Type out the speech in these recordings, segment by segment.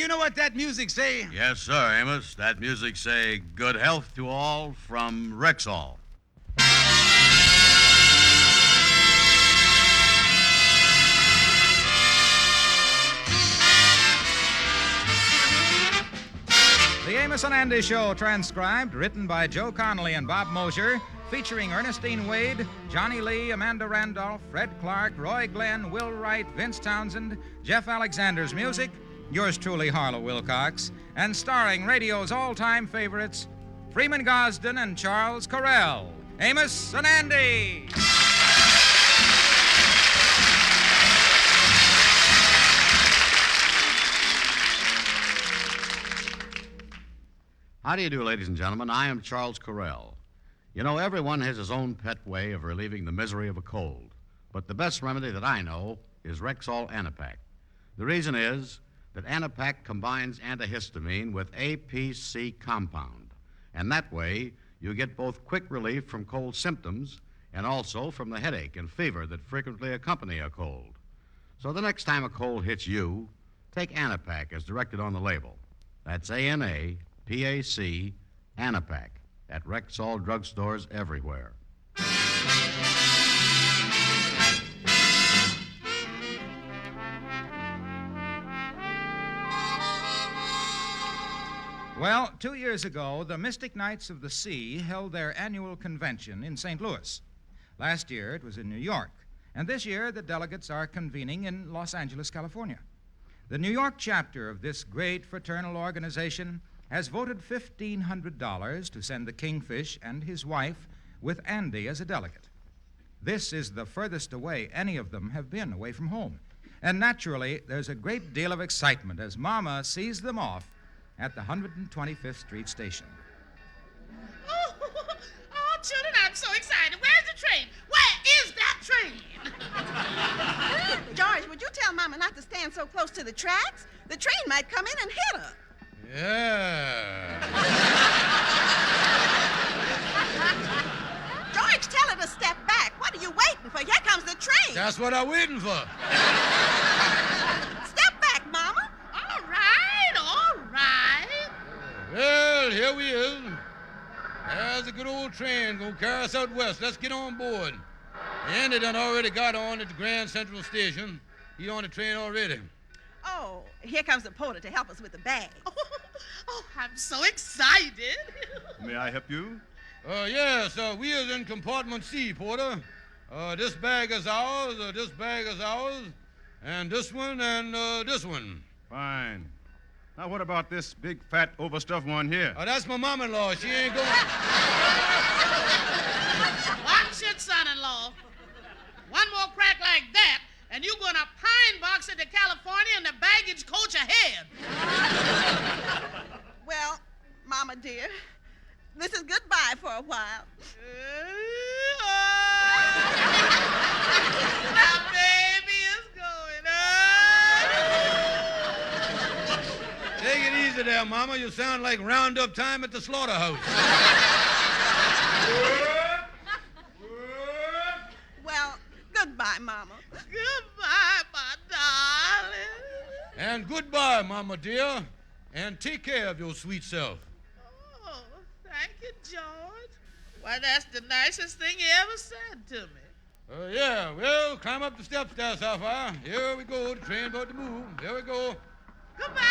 you know what that music say? Yes, sir, Amos. That music say, good health to all from Rexall. The Amos and Andy Show, transcribed, written by Joe Connolly and Bob Mosher, featuring Ernestine Wade, Johnny Lee, Amanda Randolph, Fred Clark, Roy Glenn, Will Wright, Vince Townsend, Jeff Alexander's music, yours truly, Harlow Wilcox, and starring radio's all-time favorites, Freeman Gosden and Charles Correll. Amos and Andy! How do you do, ladies and gentlemen? I am Charles Correll. You know, everyone has his own pet way of relieving the misery of a cold. But the best remedy that I know is Rexall Anapac. The reason is that Anapac combines antihistamine with APC compound. And that way, you get both quick relief from cold symptoms and also from the headache and fever that frequently accompany a cold. So the next time a cold hits you, take Anapac as directed on the label. That's ANAPAC, Anapac, at Rexall drugstores everywhere. Well, 2 years ago, the Mystic Knights of the Sea held their annual convention in St. Louis. Last year, it was in New York. And this year, the delegates are convening in Los Angeles, California. The New York chapter of this great fraternal organization has voted $1,500 to send the Kingfish and his wife with Andy as a delegate. This is the furthest away any of them have been away from home. And naturally, there's a great deal of excitement as Mama sees them off at the 125th Street station. Oh, children, I'm so excited. Where's the train? Where is that train? George, would you tell Mama not to stand so close to the tracks? The train might come in and hit her. Yeah. George, tell her to step back. What are you waiting for? Here comes the train. That's what I'm waiting for. Step back, Mama. All right, all right. Well, here we is. There's a good old train gonna carry us out west. Let's get on board. Andy done already got on at the Grand Central Station. He on the train already. Oh, here comes the porter to help us with the bag. Oh, I'm so excited. May I help you? Yes, we is in compartment C, porter. This bag is ours, this bag is ours, and this one, and this one. Fine. Now, what about this big, fat, overstuffed one here? That's my mom-in-law. She ain't going... Watch it, son-in-law. One more crack like that, and you're going to pine box it to California in the baggage coach ahead. Well, Mama dear, this is goodbye for a while. My baby is going Take it easy there, Mama. You sound like roundup time at the slaughterhouse. Well, goodbye, Mama. Goodbye, my darling. And goodbye, Mama dear. And take care of your sweet self. Oh, thank you, George. Why, that's the nicest thing you ever said to me. Yeah, well, climb up the steps there, Sapphire. Here we go, the train about to move. Here we go. Goodbye!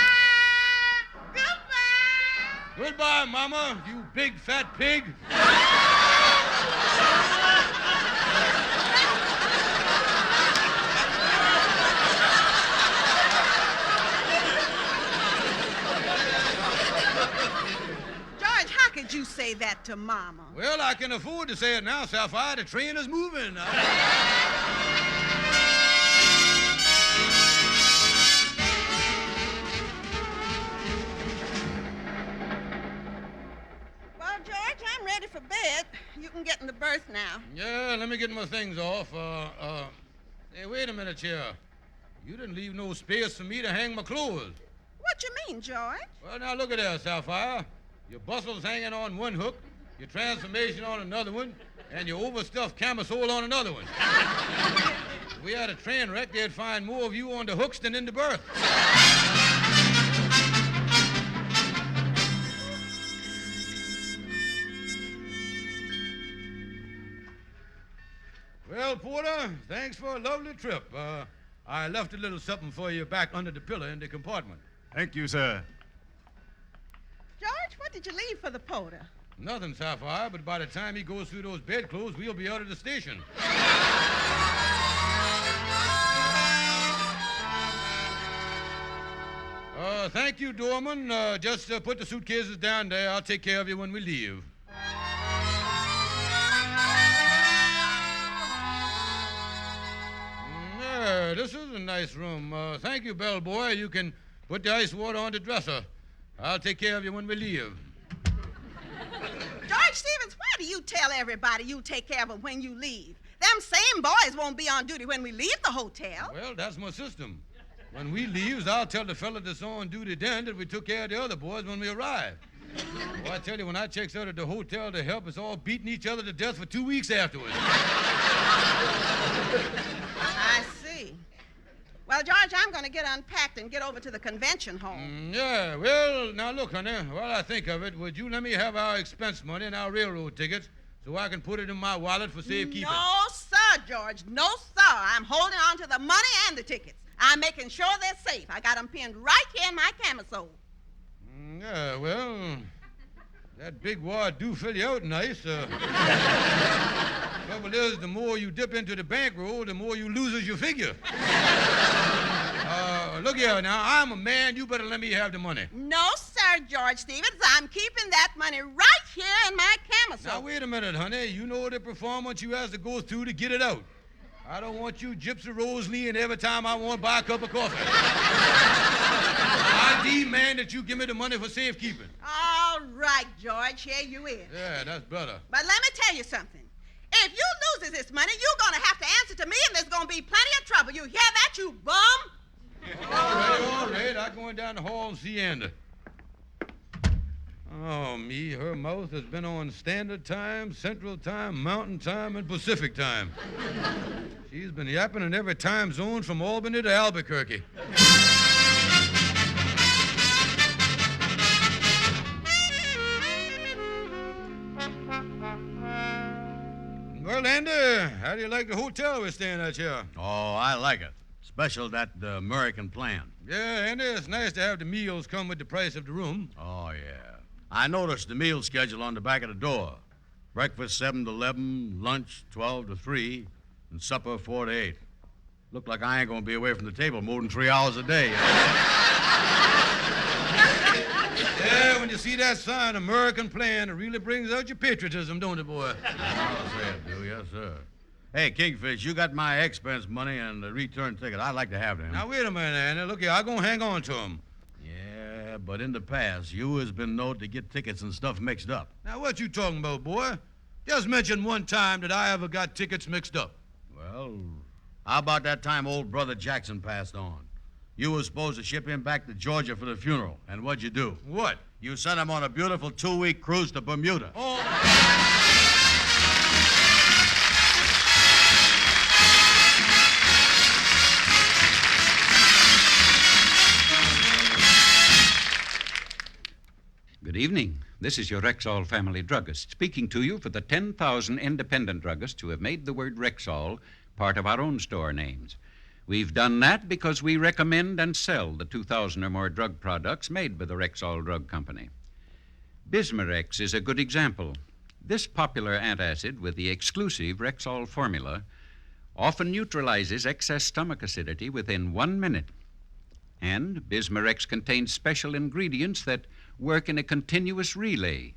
Goodbye! Goodbye, Mama, you big fat pig. George, how could you say that to Mama? Well, I can afford to say it now, Sapphire. The train is moving. Well, George, I'm ready for bed. You can get in the berth now. Yeah, let me get my things off. Hey, wait a minute here. You didn't leave no space for me to hang my clothes. What you mean, George? Well, now look at there, Sapphire. Your bustle's hanging on one hook, your transformation on another one, and your overstuffed camisole on another one. If we had a train wreck, they'd find more of you on the hooks than in the berth. Well, Porter, thanks for a lovely trip. I left a little something for you back under the pillow in the compartment. Thank you, sir. George, what did you leave for the porter? Nothing, Sapphire, but by the time he goes through those bedclothes, we'll be out of the station. Thank you, doorman. Just put the suitcases down there. I'll take care of you when we leave. Yeah, this is a nice room. Thank you, bellboy. You can put the ice water on the dresser. I'll take care of you when we leave. George Stevens, why do you tell everybody you'll take care of them when you leave? Them same boys won't be on duty when we leave the hotel. Well, that's my system. When we leaves, I'll tell the fella that's on duty then that we took care of the other boys when we arrive. Well, I tell you, when I checks out at the hotel to help us all beating each other to death for 2 weeks afterwards. I see. Well, George, I'm going to get unpacked and get over to the convention hall. Yeah, well, now look, honey, while I think of it, would you let me have our expense money and our railroad tickets so I can put it in my wallet for safekeeping? No, sir, George. No, sir. I'm holding on to the money and the tickets. I'm making sure they're safe. I got them pinned right here in my camisole. Yeah, well, that big wad do fill you out nice. Trouble is, the more you dip into the bankroll, the more you loses your figure. Look here now, I'm a man. You better let me have the money. No, sir, George Stevens. I'm keeping that money right here in my camisole. Now, wait a minute, honey. You know the performance you has to go through to get it out. I don't want you Gypsy Rose Lee and every time I want to buy a cup of coffee. I demand that you give me the money for safekeeping. All right, George. Here you is. Yeah, that's better. But let me tell you something. If you loses this money, you're going to have to answer to me, and there's going to be plenty of trouble. You hear that, you bum? All right. I'm going down the hall and see Andy. Oh, me, her mouth has been on Standard Time, Central Time, Mountain Time, and Pacific Time. She's been yapping in every time zone from Albany to Albuquerque. Well, Andy, how do you like the hotel we're staying at here? Oh, I like it. Special that American plan. Yeah, Andy, it's nice to have the meals come with the price of the room. Oh, yeah. I noticed the meal schedule on the back of the door. Breakfast 7 to 11, lunch 12 to 3, and supper 4 to 8. Look like I ain't going to be away from the table more than 3 hours a day. Yeah, when you see that sign, American Plan, it really brings out your patriotism, don't it, boy? I'll say it, do, yes, sir. Hey, Kingfish, you got my expense money and the return ticket. I'd like to have them. Now, wait a minute, Andy. Look here, I'm going to hang on to them. Yeah, but in the past, you has been known to get tickets and stuff mixed up. Now, what you talking about, boy? Just mention one time that I ever got tickets mixed up. Well, how about that time old brother Jackson passed on? You were supposed to ship him back to Georgia for the funeral, and what'd you do? What? You sent him on a beautiful 2-week cruise to Bermuda. Oh. Good evening. This is your Rexall family druggist speaking to you for the 10,000 independent druggists who have made the word Rexall part of our own store names. We've done that because we recommend and sell the 2,000 or more drug products made by the Rexall Drug Company. Bismarex is a good example. This popular antacid with the exclusive Rexall formula often neutralizes excess stomach acidity within 1 minute. And Bismarex contains special ingredients that work in a continuous relay,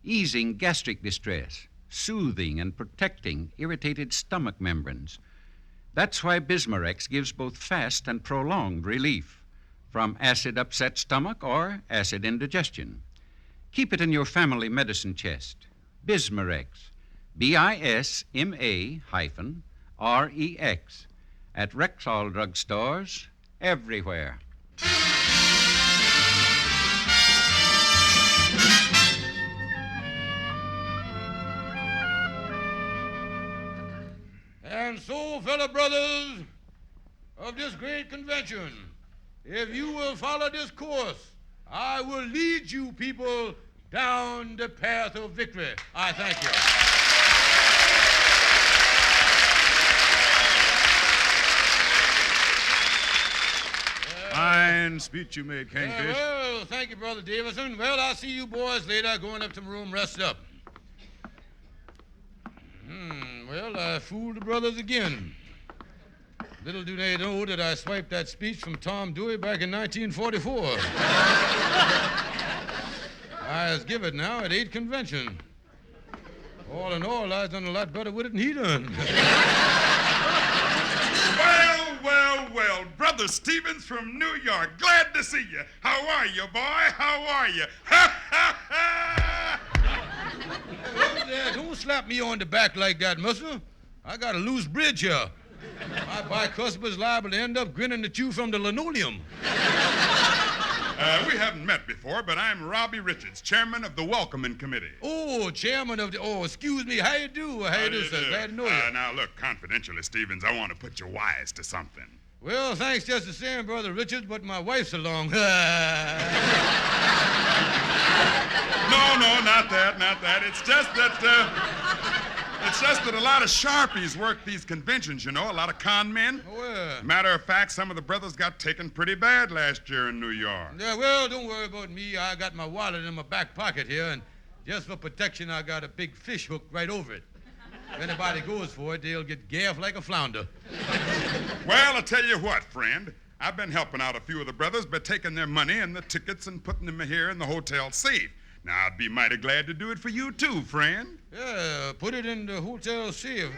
easing gastric distress, soothing and protecting irritated stomach membranes. That's why Bismarex gives both fast and prolonged relief from acid-upset stomach or acid indigestion. Keep it in your family medicine chest. Bismarex, BISMA-REX, at Rexall drugstores everywhere. And so, fellow brothers of this great convention, if you will follow this course, I will lead you people down the path of victory. I thank you. fine speech you made, Kingfish. Well, thank you, Brother Davison. Well, I'll see you boys later. Going up to my room, rest up. Well, I fooled the brothers again. Little do they know that I swiped that speech from Tom Dewey back in 1944. I was give it now at 8 convention. All in all, I done a lot better with it than he done. Well, Brother Stevens from New York. Glad to see you. How are you, boy? How are you? Ha, ha, ha! Don't slap me on the back like that, mister. I got a loose bridge here. My bicuspid's liable to end up grinning at you from the linoleum. We haven't met before, but I'm Robbie Richards, chairman of the Welcoming Committee. Oh, chairman of the... Oh, excuse me. How you do? How you do, sir? Glad to know you. Now, look, confidentially, Stevens, I want to put you wise to something. Well, thanks just the same, Brother Richards, but my wife's along. No, not that. It's just that a lot of sharpies work these conventions, you know, a lot of con men. Oh, yeah. Matter of fact, some of the brothers got taken pretty bad last year in New York. Yeah, well, don't worry about me. I got my wallet in my back pocket here, and just for protection, I got a big fish hook right over it. If anybody goes for it, they'll get gaffed like a flounder. Well, I'll tell you what, friend. I've been helping out a few of the brothers by taking their money and the tickets and putting them here in the hotel safe. Now, I'd be mighty glad to do it for you, too, friend. Yeah, put it in the hotel safe.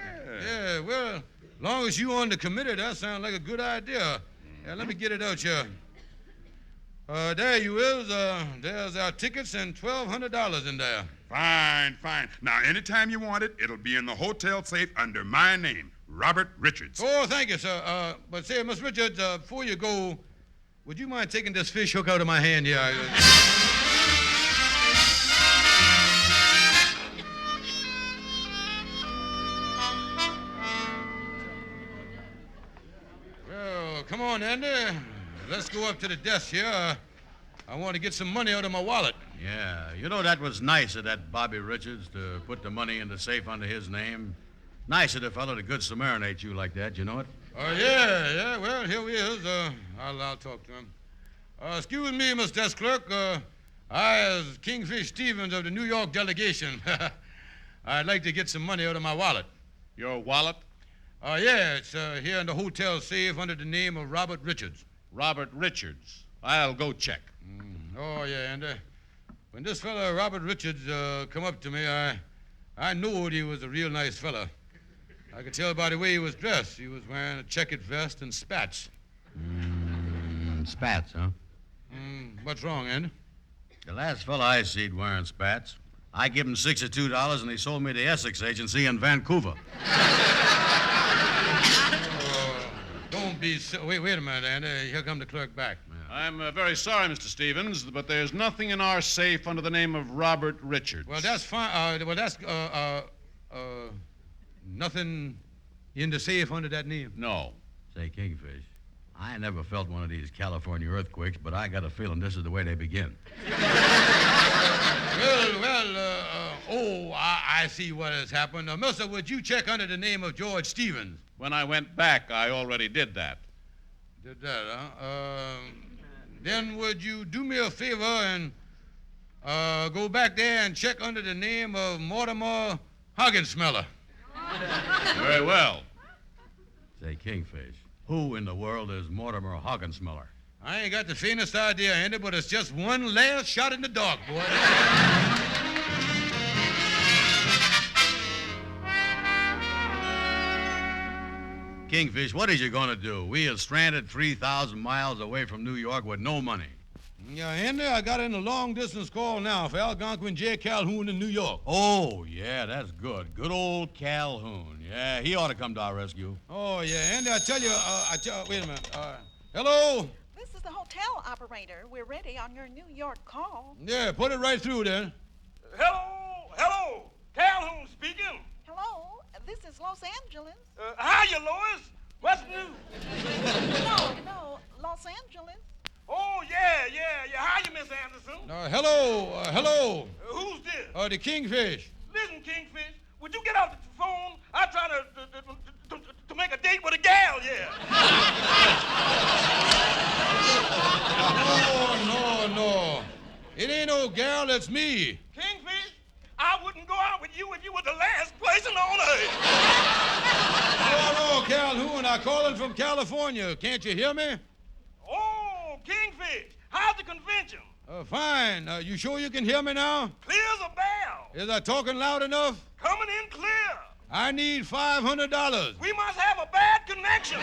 Yeah, well, as long as you on the committee, that sounds like a good idea. Yeah, let me get it out here. There you is. There's our tickets and $1,200 in there. Fine. Now, anytime you want it, it'll be in the hotel safe under my name, Robert Richards. Oh, thank you, sir. But say, Miss Richards, before you go, would you mind taking this fish hook out of my hand here? Well, come on, Andy. Let's go up to the desk here. I want to get some money out of my wallet. Yeah, you know, that was nice of that Bobby Richards to put the money in the safe under his name. Nice of the fellow to good Samaritanate you like that, you know it? Oh, yeah. Well, here he is. I'll talk to him. Excuse me, Miss Desk Clerk. I is Kingfish Stevens of the New York delegation. I'd like to get some money out of my wallet. Your wallet? Yeah, it's here in the hotel safe under the name of Robert Richards. Robert Richards. I'll go check. Oh, yeah, and when this fella, Robert Richards, come up to me, I knowed he was a real nice fella. I could tell by the way he was dressed. He was wearing a checkered vest and spats. Spats, huh? What's wrong, Andy? The last fella I seed wearing spats, I give him $62 and he sold me the Essex Agency in Vancouver. Don't be so... Wait a minute, Andy. Here come the clerk back. I'm very sorry, Mr. Stevens, but there's nothing in our safe under the name of Robert Richards. Well, that's fine. Nothing in the safe under that name. No. Say, Kingfish, I never felt one of these California earthquakes, but I got a feeling this is the way they begin. I see what has happened. Mister, would you check under the name of George Stevens? When I went back, I already did that. Did that, huh? Then would you do me a favor and go back there and check under the name of Mortimer Hoggensmeller? Very well. Say, Kingfish, who in the world is Mortimer Hoggensmeller? I ain't got the faintest idea, Andy, but it's just one last shot in the dark, boy. Kingfish, what is you going to do? We are stranded 3,000 miles away from New York with no money. Yeah, Andy, I got in a long-distance call now for Algonquin J. Calhoun in New York. Oh, yeah, that's good. Good old Calhoun. Yeah, he ought to come to our rescue. Oh, yeah, Andy, I tell you, wait a minute. Hello? This is the hotel operator. We're ready on your New York call. Yeah, put it right through then. Hello. Calhoun speaking. Hello, this is Los Angeles. Hiya, Lois. What's new? No, Los Angeles. Oh, yeah. Hiya, Miss Anderson. Hello. Who's this? The Kingfish. Listen, Kingfish, would you get off the phone? I try to make a date with a gal, yeah. Hello, gal, it's me. Kingfish, I wouldn't go out with you if you were the last person on earth. Hello, Calhoun. I'm calling from California. Can't you hear me? Oh, Kingfish, how's the convention? Fine. You sure you can hear me now? Clear as a bell. Is I talking loud enough? Coming in clear. I need $500. We must have a bad connection.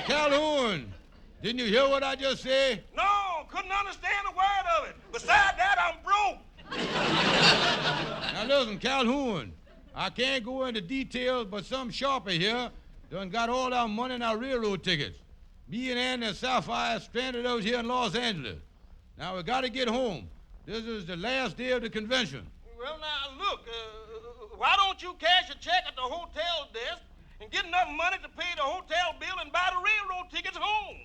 Calhoun, didn't you hear what I just said? No, couldn't understand a word of it. Besides that, I'm broke. Now listen, Calhoun, I can't go into details, but some sharper here done got all our money in our railroad tickets. Me and Andy and Sapphire stranded out here in Los Angeles. Now we got to get home. This is the last day of the convention. Well, now, look, why don't you cash a check at the hotel desk and get enough money to pay the hotel bill and buy the railroad tickets home?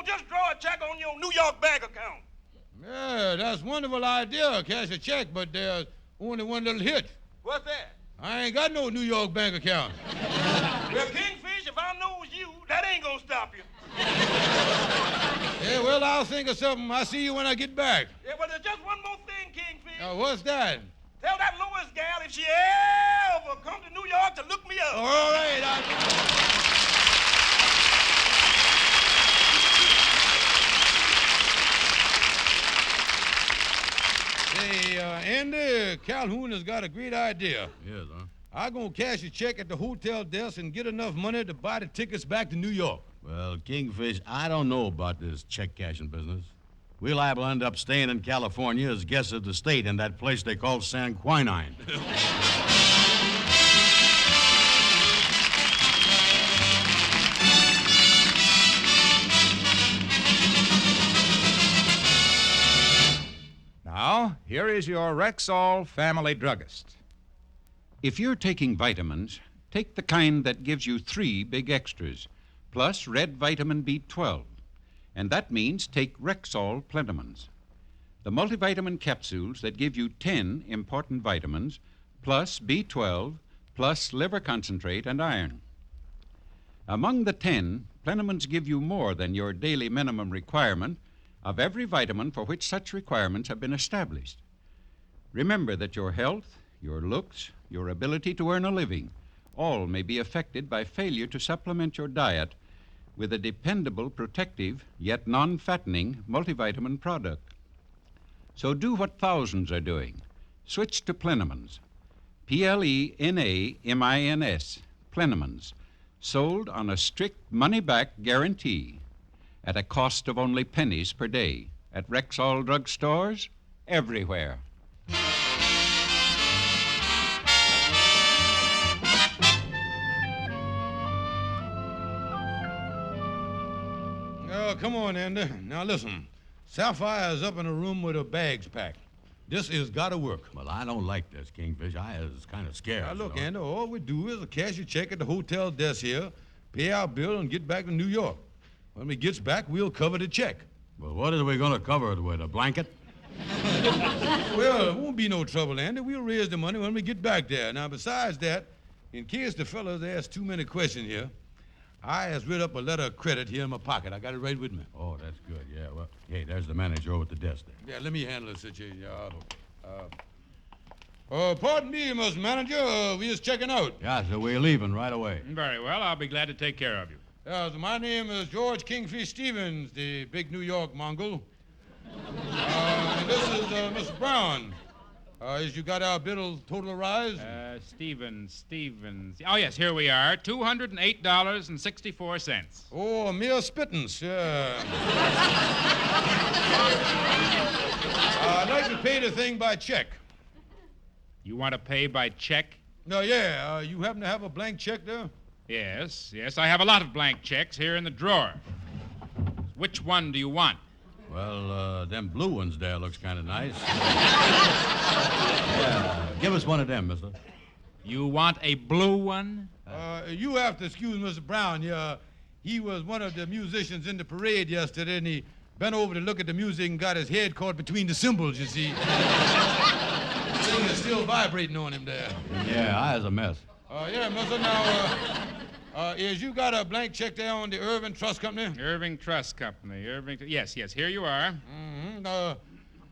Just draw a check on your New York bank account. Yeah, that's a wonderful idea, cash a check, but there's only one little hitch. What's that? I ain't got no New York bank account. Well, Kingfish, if I knows you, that ain't gonna stop you. Yeah, well, I'll think of something. I'll see you when I get back. Yeah, but there's just one more thing, Kingfish. What's that? Tell that Lois gal if she ever come to New York to look me up. All right. Hey, Andy, Calhoun has got a great idea. Yes, huh? I'm going to cash a check at the hotel desk and get enough money to buy the tickets back to New York. Well, Kingfish, I don't know about this check cashing business. We're liable to end up staying in California as guests of the state in that place they call San Quinine. Now, here is your Rexall family druggist. If you're taking vitamins, take the kind that gives you 3 big extras, plus red vitamin B12. And that means take Rexall Plentimins. The multivitamin capsules that give you 10 important vitamins, plus B12, plus liver concentrate and iron. Among the 10, Plentimins give you more than your daily minimum requirement of every vitamin for which such requirements have been established. Remember that your health, your looks, your ability to earn a living, all may be affected by failure to supplement your diet with a dependable, protective, yet non-fattening multivitamin product. So do what thousands are doing. Switch to Plentimins. Plenamins. Plentimins. Sold on a strict money-back guarantee at a cost of only pennies per day at Rexall drugstores everywhere. Oh, come on, Andy. Now listen. Sapphire's up in a room with her bags packed. This has got to work. Well, I don't like this, Kingfish. I is kind of scared. Now, look, you know? Andy, all we do is cash a check at the hotel desk here, pay our bill, and get back to New York. When we gets back, we'll cover the check. Well, what are we going to cover it with? A blanket? Well, it won't be no trouble, Andy. We'll raise the money when we get back there. Now, besides that, in case the fellas ask too many questions here, I has writ up a letter of credit here in my pocket. I got it right with me. Oh, that's good, yeah. Well, hey, there's the manager over at the desk there. Yeah, let me handle the situation. Pardon me, Mr. Manager. We just checking out. Yeah, so we're leaving right away. Very well. I'll be glad to take care of you. So my name is George Kingfish Stevens, the big New York Mongol. And this is Mr. Brown. As you got our bill totalized? Stevens. Oh, yes, here we are. $208.64. Oh, a mere spittance. I'd like to pay the thing by check. You want to pay by check? No, yeah. You happen to have a blank check there? Yes. I have a lot of blank checks here in the drawer. Which one do you want? Well, them blue ones there looks kind of nice. Yeah, give us one of them, mister. You want a blue one? You have to excuse Mr. Brown. He was one of the musicians in the parade yesterday, and he bent over to look at the music and got his head caught between the cymbals, you see. The thing is still vibrating on him there. Yeah, I was a mess. Yeah, mister, now, Is you got a blank check there on the Irving Trust Company? Irving Trust Company. Yes, here you are. Mm-hmm.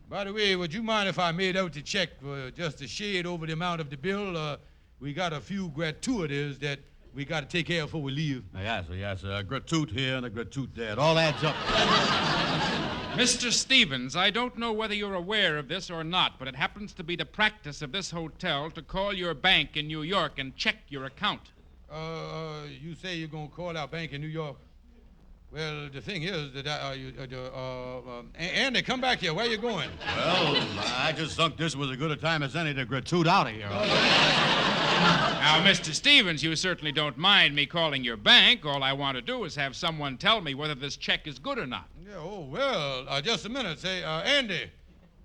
By the way, would you mind if I made out the check just a shade over the amount of the bill? We got a few gratuities that we got to take care of before we leave. Yes. A gratuit here and a gratuit there. It all adds up. Mr. Stevens, I don't know whether you're aware of this or not, but it happens to be the practice of this hotel to call your bank in New York and check your account. You say you're going to call our bank in New York? Well, the thing is that Andy, come back here. Where you going? Well, I just thought this was as good a time as any to gratuit out of here. Now, Mr. Stevens, you certainly don't mind me calling your bank. All I want to do is have someone tell me whether this check is good or not. Yeah, just a minute. Say, Andy,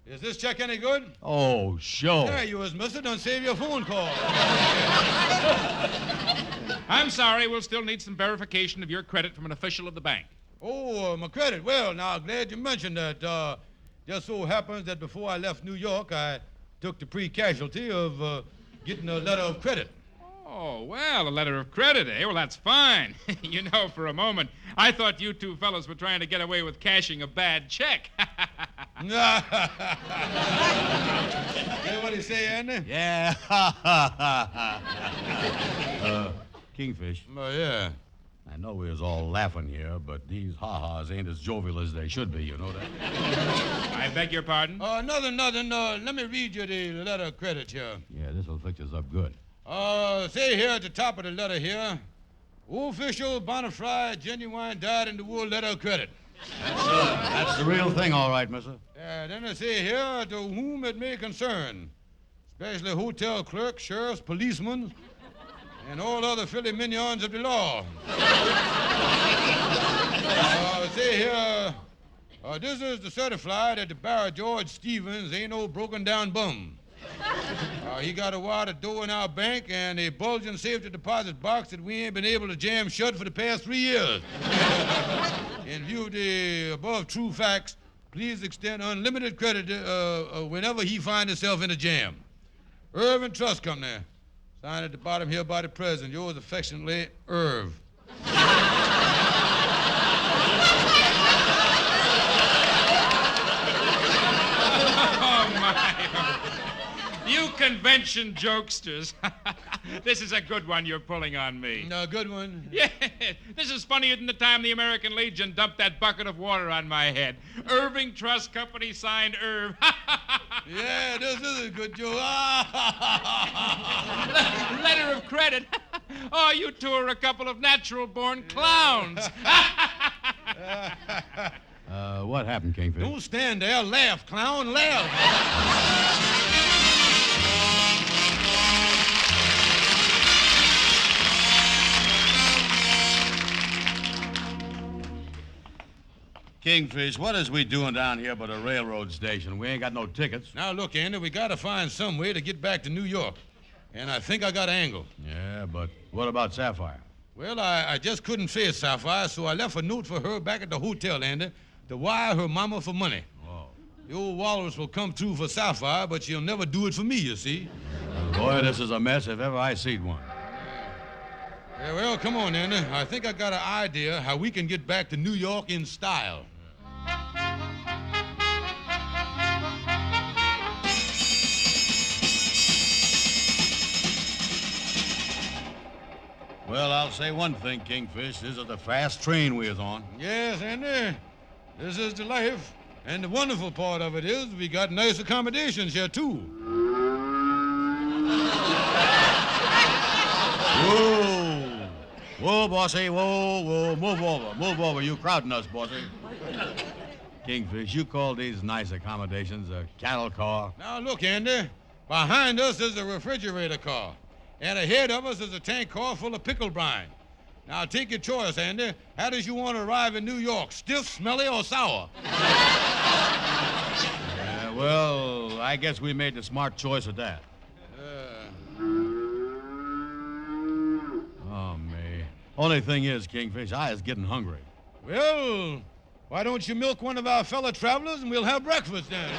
is this check any good? Oh, sure. There you is, mister. Don't save your phone call. I'm sorry, we'll still need some verification of your credit from an official of the bank. Oh, my credit. Well, now, glad you mentioned that. Just so happens that before I left New York, I took the pre-casualty of getting a letter of credit. Oh, well, a letter of credit, eh? Well, that's fine. You know, for a moment, I thought you two fellows were trying to get away with cashing a bad check. Yeah, what do you say, Andy? Yeah. Kingfish. Oh, yeah. I know we was all laughing here, but these ha-has ain't as jovial as they should be, you know that? I beg your pardon? Nothing. Let me read you the letter of credit here. Yeah, this'll fix us up good. Say here at the top of the letter here, official bona fide, genuine, dyed-in-the-wool letter of credit. That's the real thing, all right, mister. Then I say here, to whom it may concern, especially hotel clerks, sheriffs, policemen, and all other filthy minions of the law. Say here, this is to certify that the Barry George Stevens ain't no broken-down bum. He got a wire to door in our bank and a bulging safety deposit box that we ain't been able to jam shut for the past 3 years. In view of the above true facts, please extend unlimited credit whenever he finds himself in a jam. Irving Trust Company. Signed at the bottom here by the president. Yours affectionately, Irv. Oh, my. You convention jokesters. This is a good one you're pulling on me. No, good one. Yeah, this is funnier than the time the American Legion dumped that bucket of water on my head. Irving Trust Company signed Irv. Yeah, this is a good joke. Letter of credit. Oh, you two are a couple of natural-born clowns. What happened, Kingfish? Don't stand there. Laugh, clown, laugh. Kingfish, what is we doing down here but a railroad station? We ain't got no tickets. Now, look, Andy, we got to find some way to get back to New York. And I think I got an angle. Yeah, but what about Sapphire? Well, I just couldn't face Sapphire, so I left a note for her back at the hotel, Andy, to wire her mama for money. Oh. The old walrus will come through for Sapphire, but she'll never do it for me, you see. Boy, this is a mess if ever I seen one. Yeah, well, come on, Andy. I think I got an idea how we can get back to New York in style. Well, I'll say one thing, Kingfish. This is the fast train we is on. Yes, Andy. This is the life. And the wonderful part of it is we got nice accommodations here, too. Whoa! Whoa, bossy, whoa. Move over. You crowding us, bossy. Kingfish, you call these nice accommodations a cattle car? Now, look, Andy. Behind us is a refrigerator car. And ahead of us is a tank car full of pickle brine. Now, take your choice, Andy. How does you want to arrive in New York? Stiff, smelly, or sour? Yeah, well, I guess we made the smart choice of that. Oh, me. Only thing is, Kingfish, I is getting hungry. Well, why don't you milk one of our fellow travelers and we'll have breakfast then?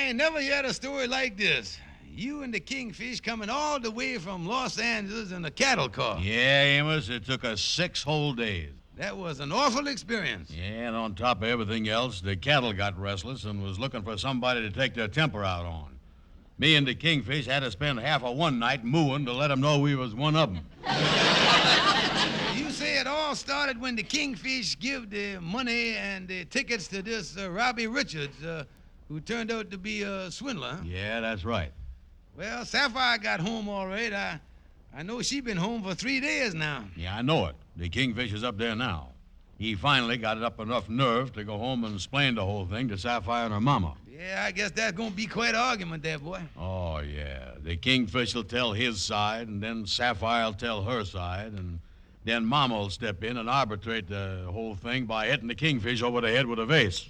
ain't never heard a story like this. You and the Kingfish coming all the way from Los Angeles in a cattle car. Yeah, Amos, it took us 6 whole days. That was an awful experience. Yeah, and on top of everything else, the cattle got restless and was looking for somebody to take their temper out on. Me and the Kingfish had to spend half of one night mooing to let them know we was one of them. You say it all started when the Kingfish give the money and the tickets to this Robbie Richards, who turned out to be a swindler. Huh? Yeah, that's right. Well, Sapphire got home all right. I know she been home for 3 days now. Yeah, I know it. The Kingfish is up there now. He finally got up enough nerve to go home and explain the whole thing to Sapphire and her mama. Yeah, I guess that's gonna be quite an argument there, boy. Oh, yeah. The Kingfish will tell his side, and then Sapphire will tell her side, and then Mama will step in and arbitrate the whole thing by hitting the Kingfish over the head with a vase.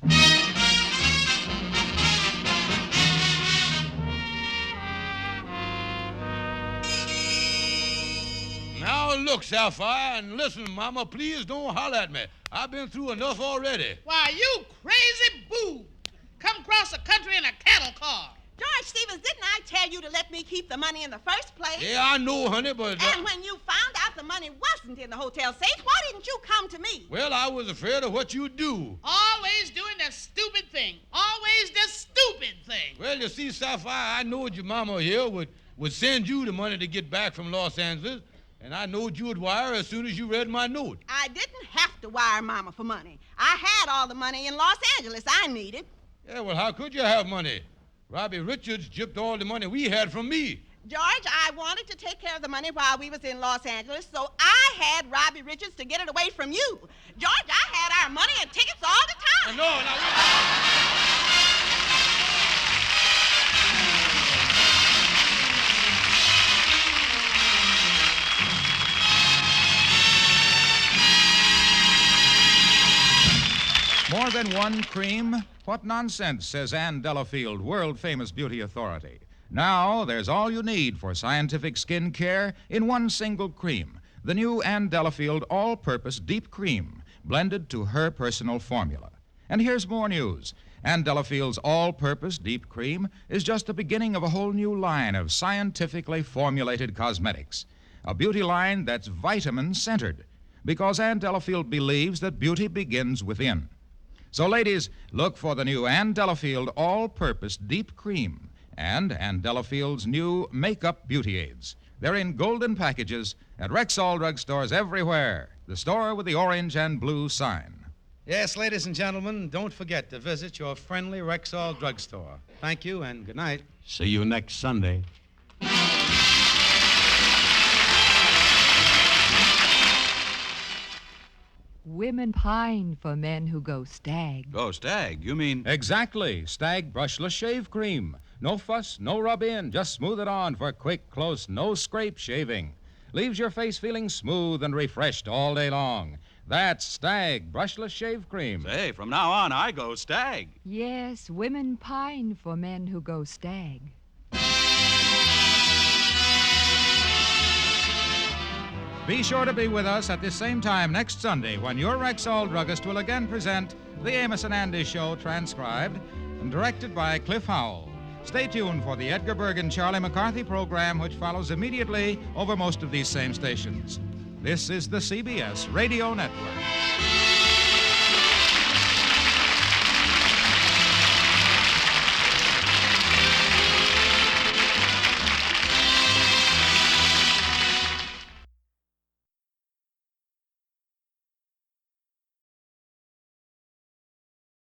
Now look, Sapphire, and listen, Mama, please don't holler at me. I've been through enough already. Why, you crazy boo! Come across the country in a cattle car. George Stevens, didn't I tell you to let me keep the money in the first place? Yeah, I know, honey, but... And when you found out the money wasn't in the hotel safe, why didn't you come to me? Well, I was afraid of what you'd do. Always doing the stupid thing. Always the stupid thing. Well, you see, Sapphire, I knowed your mama here would send you the money to get back from Los Angeles, and I knowed you would wire as soon as you read my note. I didn't have to wire Mama for money. I had all the money in Los Angeles I needed. Yeah, well, how could you have money? Robbie Richards gypped all the money we had from me. George, I wanted to take care of the money while we was in Los Angeles, so I had Robbie Richards to get it away from you. George, I had our money and tickets all the time. More than one cream? What nonsense, says Ann Delafield, world-famous beauty authority. Now, there's all you need for scientific skin care in one single cream. The new Ann Delafield all-purpose deep cream, blended to her personal formula. And here's more news. Ann Delafield's all-purpose deep cream is just the beginning of a whole new line of scientifically formulated cosmetics. A beauty line that's vitamin-centered, because Ann Delafield believes that beauty begins within. So, ladies, look for the new Ann Delafield all-purpose deep cream and Ann Delafield's new makeup beauty aids. They're in golden packages at Rexall drugstores everywhere, the store with the orange and blue sign. Yes, ladies and gentlemen, don't forget to visit your friendly Rexall drugstore. Thank you and good night. See you next Sunday. Women pine for men who go stag. Go stag? You mean... Exactly. Stag brushless shave cream. No fuss, no rub-in. Just smooth it on for quick, close, no-scrape shaving. Leaves your face feeling smooth and refreshed all day long. That's Stag brushless shave cream. Say, from now on, I go stag. Yes, women pine for men who go stag. Be sure to be with us at the same time next Sunday when your Rexall druggist will again present the Amos and Andy Show, transcribed and directed by Cliff Howell. Stay tuned for the Edgar Bergen Charlie McCarthy program, which follows immediately over most of these same stations. This is the CBS Radio Network.